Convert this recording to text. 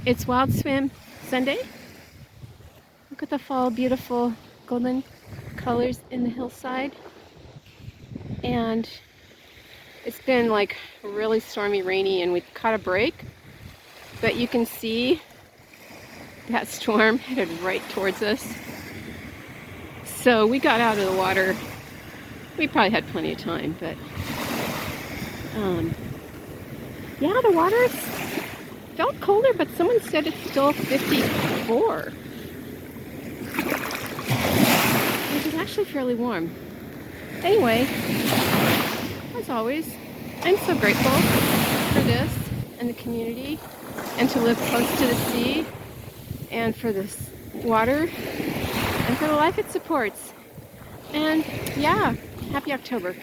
It's Wild Swim Sunday. Look at the fall, beautiful golden colors in the hillside. And it's been like really stormy, rainy, and we caught a break. But you can see that storm headed right towards us. So we got out of the water. We probably had plenty of time, but yeah, the water felt colder, but someone said it's still 54, which is actually fairly warm. Anyway, as always, I'm so grateful for this and the community, and to live close to the sea, and for this water, and for the life it supports. And yeah, happy October.